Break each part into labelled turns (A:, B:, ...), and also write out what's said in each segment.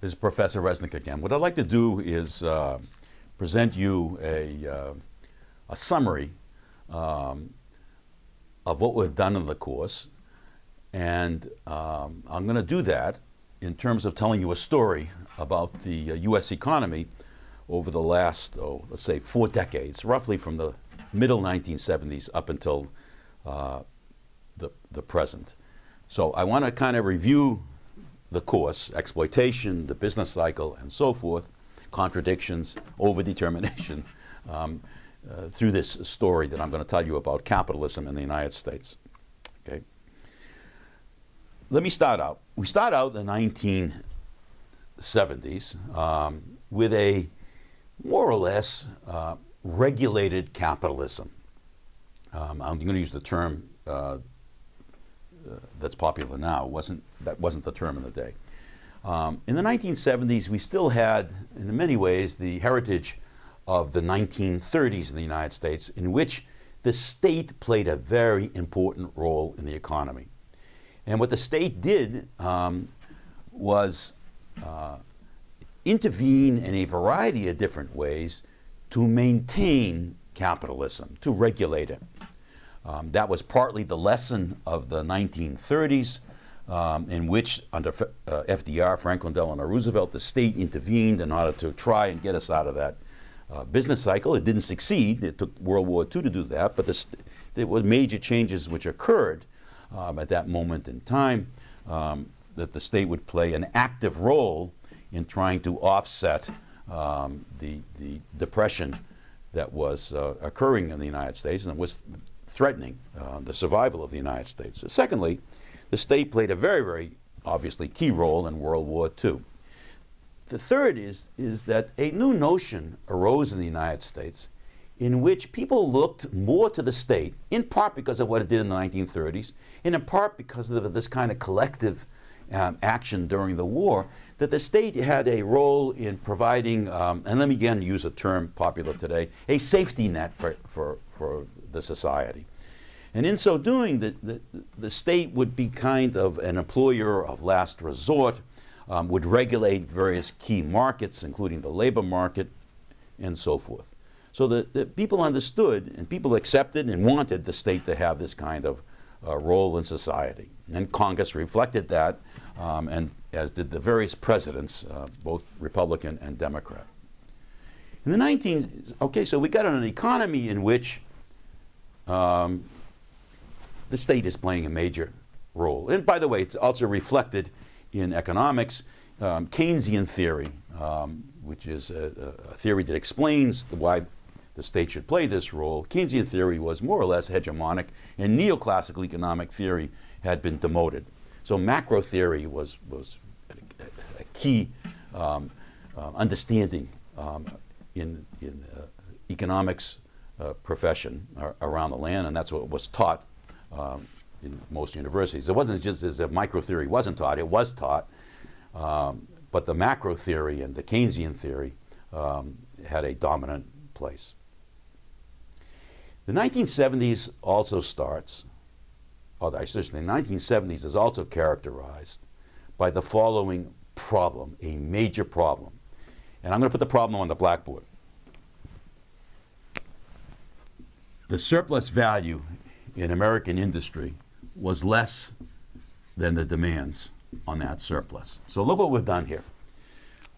A: This is Professor Resnick again. What I'd like to do is present you a summary of what we've done in the course. And I'm going to do that in terms of telling you a story about the U.S. economy over the last, let's say, 4 decades, roughly from the middle 1970s up until the present. So I want to kind of review the course, exploitation, the business cycle, and so forth, contradictions, overdetermination, through this story that I'm going to tell you about capitalism in the United States. Okay. Let me start out. We start out in the 1970s with a more or less regulated capitalism. I'm going to use the term that's popular now. That wasn't the term in the day. In the 1970s, we still had, in many ways, the heritage of the 1930s in the United States, in which the state played a very important role in the economy. And what the state did was intervene in a variety of different ways to maintain capitalism, to regulate it. That was partly the lesson of the 1930s, in which, under FDR, Franklin Delano Roosevelt, the state intervened in order to try and get us out of that business cycle. It didn't succeed. It took World War II to do that, but there were major changes which occurred at that moment in time, that the state would play an active role in trying to offset the depression that was occurring in the United States and was threatening the survival of the United States. Secondly, the state played a very, very obviously key role in World War II. The third is that a new notion arose in the United States in which people looked more to the state, in part because of what it did in the 1930s, and in part because of this kind of collective action during the war, that the state had a role in providing, and let me again use a term popular today, a safety net for the society. And in so doing, the state would be kind of an employer of last resort, would regulate various key markets, including the labor market, and so forth. So the people understood, and people accepted and wanted the state to have this kind of role in society. And Congress reflected that, and as did the various presidents, both Republican and Democrat. In the so we got an economy in which the state is playing a major role. And by the way, it's also reflected in economics. Keynesian theory, which is a theory that explains why the state should play this role. Keynesian theory was more or less hegemonic, and neoclassical economic theory had been demoted. So macro theory was a key understanding in economics profession around the land, and that's what was taught in most universities. It wasn't just as if micro theory wasn't taught, it was taught, but the macro theory and the Keynesian theory had a dominant place. The 1970s also starts, I should say the 1970s is also characterized by the following problem, a major problem. And I'm going to put the problem on the blackboard. The surplus value in American industry was less than the demands on that surplus. So look what we've done here.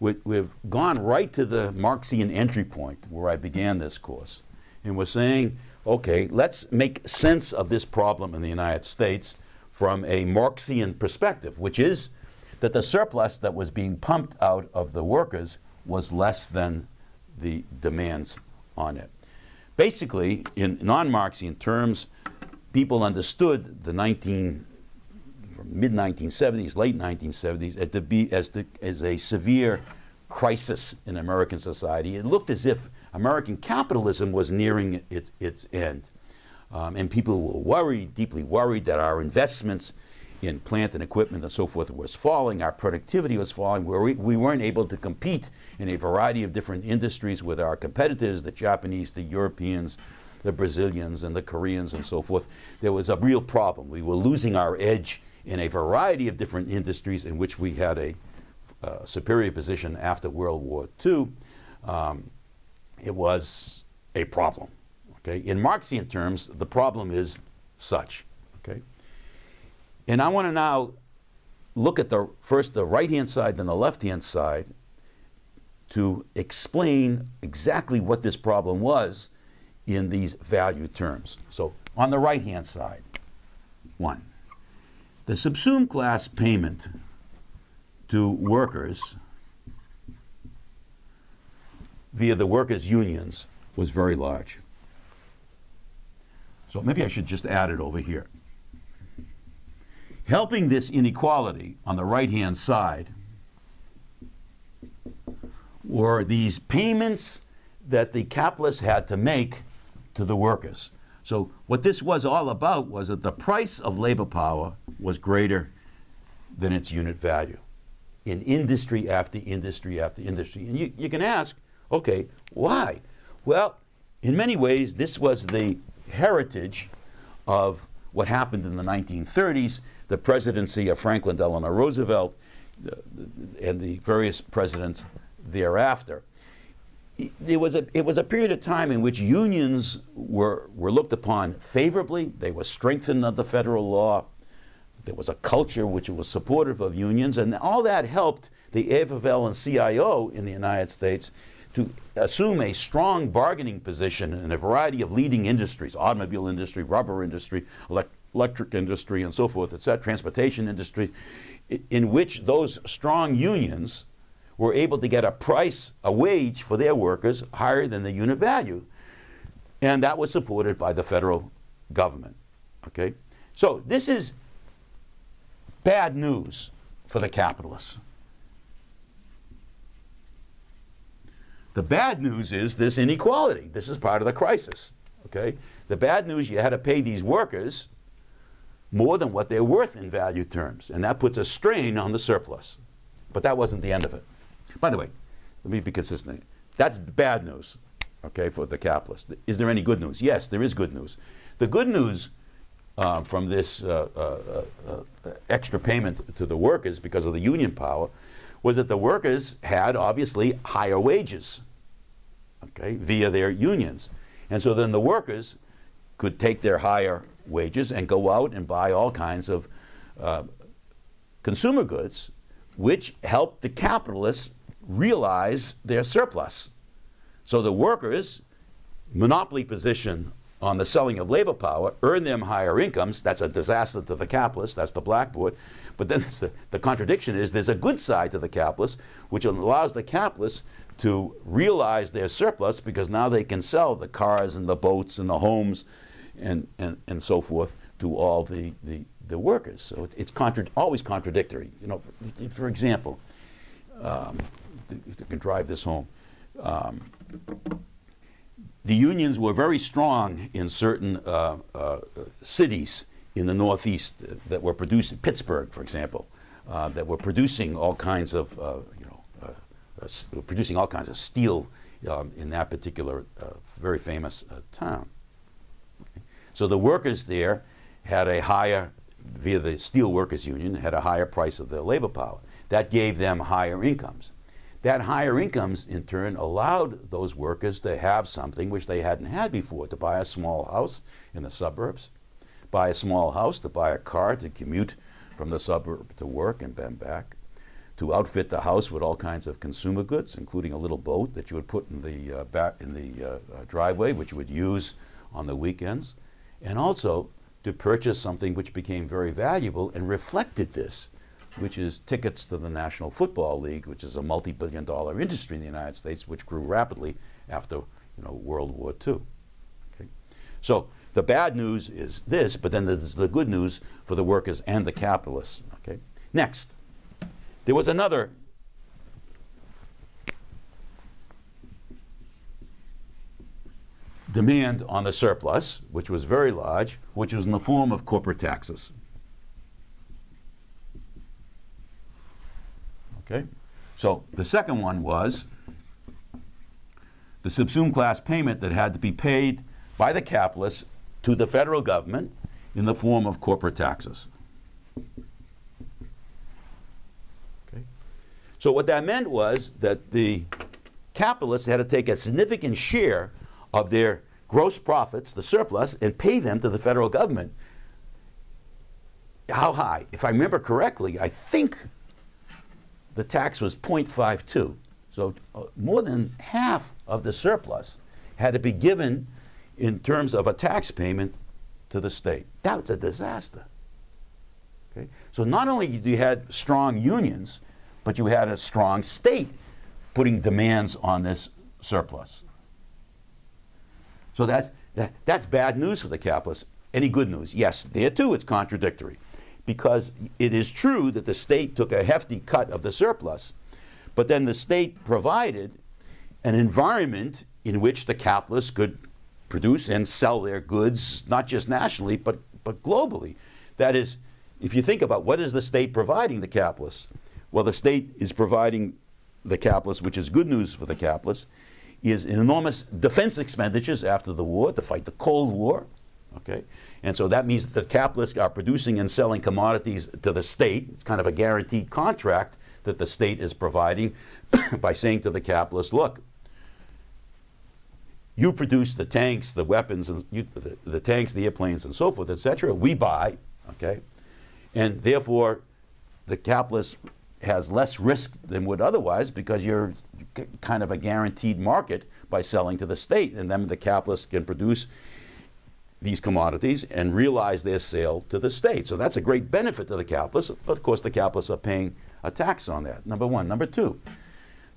A: We've gone right to the Marxian entry point where I began this course. And we're saying, okay, let's make sense of this problem in the United States from a Marxian perspective, which is that the surplus that was being pumped out of the workers was less than the demands on it. Basically, in non-Marxian terms, people understood the mid-1970s, late 1970s, as a severe crisis in American society. It looked as if American capitalism was nearing its end. And people were worried, deeply worried, that our investments in plant and equipment and so forth was falling, our productivity was falling, we weren't able to compete in a variety of different industries with our competitors, the Japanese, the Europeans, the Brazilians, and the Koreans, and so forth. There was a real problem. We were losing our edge in a variety of different industries in which we had superior position after World War II, it was a problem. Okay? In Marxian terms, the problem is such. Okay? And I want to now look at first the right-hand side, then the left-hand side, to explain exactly what this problem was in these value terms. So on the right-hand side, 1, the subsumed class payment to workers via the workers' unions was very large. So maybe I should just add it over here. Helping this inequality on the right-hand side were these payments that the capitalists had to make to the workers. So what this was all about was that the price of labor power was greater than its unit value in industry after industry after industry. And you can ask, okay, why? Well, in many ways, this was the heritage of what happened in the 1930s, the presidency of Franklin Delano Roosevelt, and the various presidents thereafter. It was a period of time in which unions were looked upon favorably. They were strengthened under federal law. There was a culture which was supportive of unions, and all that helped the AFL and CIO in the United States to assume a strong bargaining position in a variety of leading industries: automobile industry, rubber industry, electric industry, and so forth, etc., transportation industry, in which those strong unions were able to get a wage for their workers higher than the unit value. And that was supported by the federal government. Okay? So this is bad news for the capitalists. The bad news is this inequality. This is part of the crisis. Okay? The bad news, you had to pay these workers more than what they're worth in value terms. And that puts a strain on the surplus. But that wasn't the end of it. By the way, let me be consistent. That's bad news, okay, for the capitalist. Is there any good news? Yes, there is good news. The good news from this extra payment to the workers because of the union power was that the workers had obviously higher wages, okay, via their unions. And so then the workers could take their higher wages and go out and buy all kinds of consumer goods, which helped the capitalists realize their surplus. So the workers, monopoly position on the selling of labor power, earn them higher incomes. That's a disaster to the capitalists. That's the blackboard. But then the contradiction is there's a good side to the capitalists, which allows the capitalists to realize their surplus because now they can sell the cars and the boats and the homes and so forth to all the workers. So it's always contradictory. You know, for example, you can drive this home. The unions were very strong in certain cities in the Northeast that were producing, Pittsburgh, for example, that were producing all kinds of, producing all kinds of steel in that particular very famous town. Okay. So the workers there had a higher, via the steel workers union, had a higher price of their labor power. That gave them higher incomes. That higher incomes, in turn, allowed those workers to have something which they hadn't had before, to buy a small house in the suburbs, buy a small house, to buy a car to commute from the suburb to work and then back, to outfit the house with all kinds of consumer goods, including a little boat that you would put in the driveway, which you would use on the weekends, and also to purchase something which became very valuable and reflected this, which is tickets to the National Football League, which is a multi-billion-dollar industry in the United States, which grew rapidly after World War II. Okay? So the bad news is this, but then there's the good news for the workers and the capitalists. Okay? Next, there was another demand on the surplus, which was very large, which was in the form of corporate taxes. Okay? So the second one was the subsumed class payment that had to be paid by the capitalists to the federal government in the form of corporate taxes. Okay? So what that meant was that the capitalists had to take a significant share of their gross profits, the surplus, and pay them to the federal government. How high? If I remember correctly, I think the tax was 0.52. So more than half of the surplus had to be given in terms of a tax payment to the state. That was a disaster. Okay? So not only did you had strong unions, but you had a strong state putting demands on this surplus. So that's bad news for the capitalists. Any good news? Yes, there too it's contradictory, because it is true that the state took a hefty cut of the surplus, but then the state provided an environment in which the capitalists could produce and sell their goods, not just nationally, but globally. That is, if you think about what is the state providing the capitalists, well, the state is providing the capitalists, which is good news for the capitalists, is enormous defense expenditures after the war to fight the Cold War. Okay? And so that means that the capitalists are producing and selling commodities to the state. It's kind of a guaranteed contract that the state is providing by saying to the capitalists, look, you produce the tanks, the weapons, and the tanks, the airplanes, and so forth, etc. We buy, okay? And therefore, the capitalist has less risk than would otherwise, because you're kind of a guaranteed market by selling to the state. And then the capitalists can produce these commodities and realize their sale to the state. So that's a great benefit to the capitalists, but of course the capitalists are paying a tax on that, number one. Number two,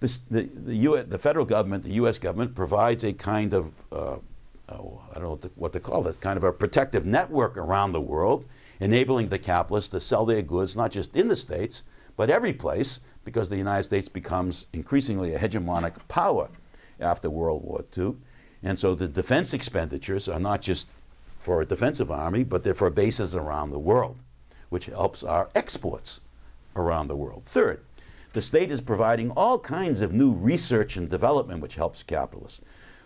A: the federal government, the U.S. government, provides a kind of, I don't know what to call it, kind of a protective network around the world, enabling the capitalists to sell their goods not just in the States, but every place, because the United States becomes increasingly a hegemonic power after World War II. And so the defense expenditures are not just for a defensive army, but they're for bases around the world, which helps our exports around the world. Third, the state is providing all kinds of new research and development which helps capitalists.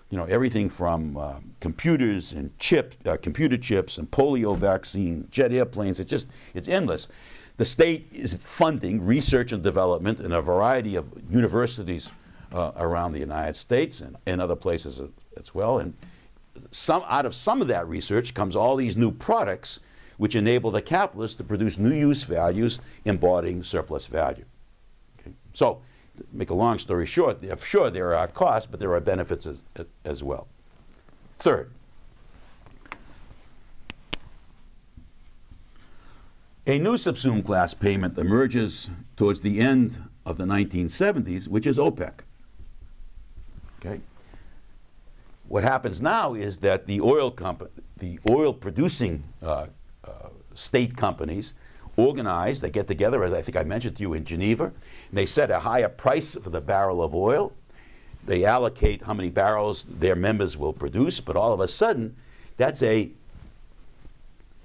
A: You know, everything from computers and computer chips and polio vaccine, jet airplanes, it's endless. The state is funding research and development in a variety of universities around the United States and other places as well. And out of some of that research comes all these new products which enable the capitalists to produce new use values embodying surplus value. Okay? So, to make a long story short, sure there are costs, but there are benefits as well. Third, a new subsumed class payment emerges towards the end of the 1970s, which is OPEC. Okay? What happens now is that the oil producing state companies organize, they get together, as I think I mentioned to you, in Geneva, and they set a higher price for the barrel of oil. They allocate how many barrels their members will produce, but all of a sudden, that's a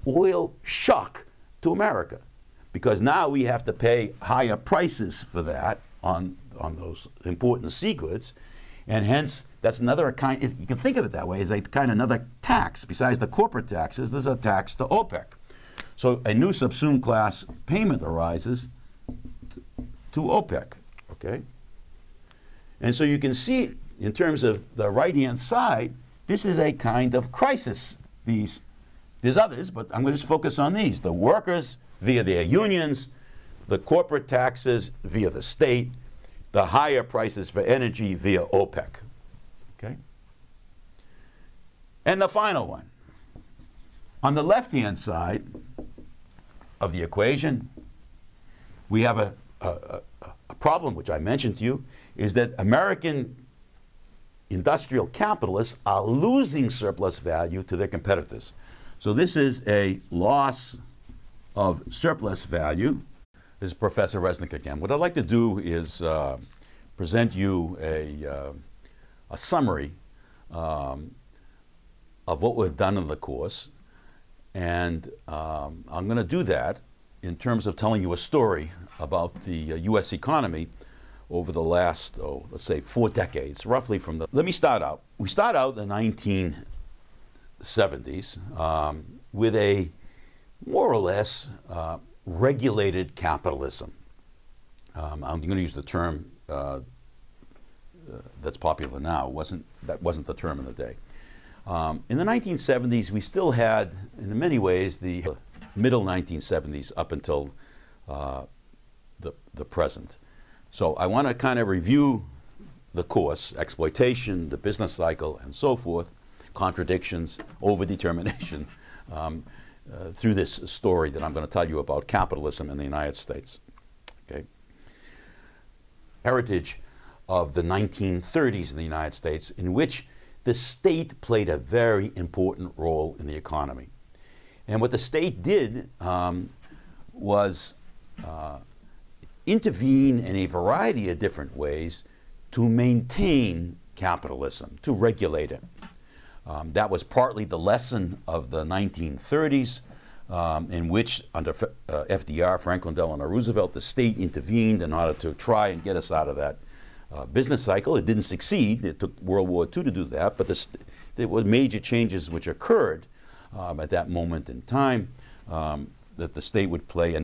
A: oil shock to America, because now we have to pay higher prices for that on those important sea goods, and hence that's another kind, you can think of it that way, as a kind of another tax. Besides the corporate taxes, there's a tax to OPEC. So a new subsumed class payment arises to OPEC, okay? And so you can see in terms of the right-hand side, this is a kind of crisis. There's others, but I'm going to just focus on these. The workers via their unions, the corporate taxes via the state, the higher prices for energy via OPEC. Okay? And the final one. On the left-hand side of the equation, we have a problem, which I mentioned to you, is that American industrial capitalists are losing surplus value to their competitors. So this is a loss of surplus value. This is Professor Resnick again. What I'd like to do is present you a summary of what we've done in the course. And I'm going to do that in terms of telling you a story about the U.S. economy over the last, let's say, 4 decades, roughly from the... Let me start out. We start out in the 1970s with a more or less regulated capitalism. I'm going to use the term that's popular now. That wasn't the term of the day. In the 1970s, we still had, in many ways, the middle 1970s up until the present. So I want to kind of review the course, exploitation, the business cycle, and so forth, contradictions, overdetermination, through this story that I'm going to tell you about capitalism in the United States. Okay? Heritage of the 1930s in the United States, in which the state played a very important role in the economy. And what the state did was intervene in a variety of different ways to maintain capitalism, to regulate it. That was partly the lesson of the 1930s, in which, under FDR, Franklin Delano Roosevelt, the state intervened in order to try and get us out of that business cycle. It didn't succeed. It took World War II to do that, but there were major changes which occurred at that moment in time, that the state would play.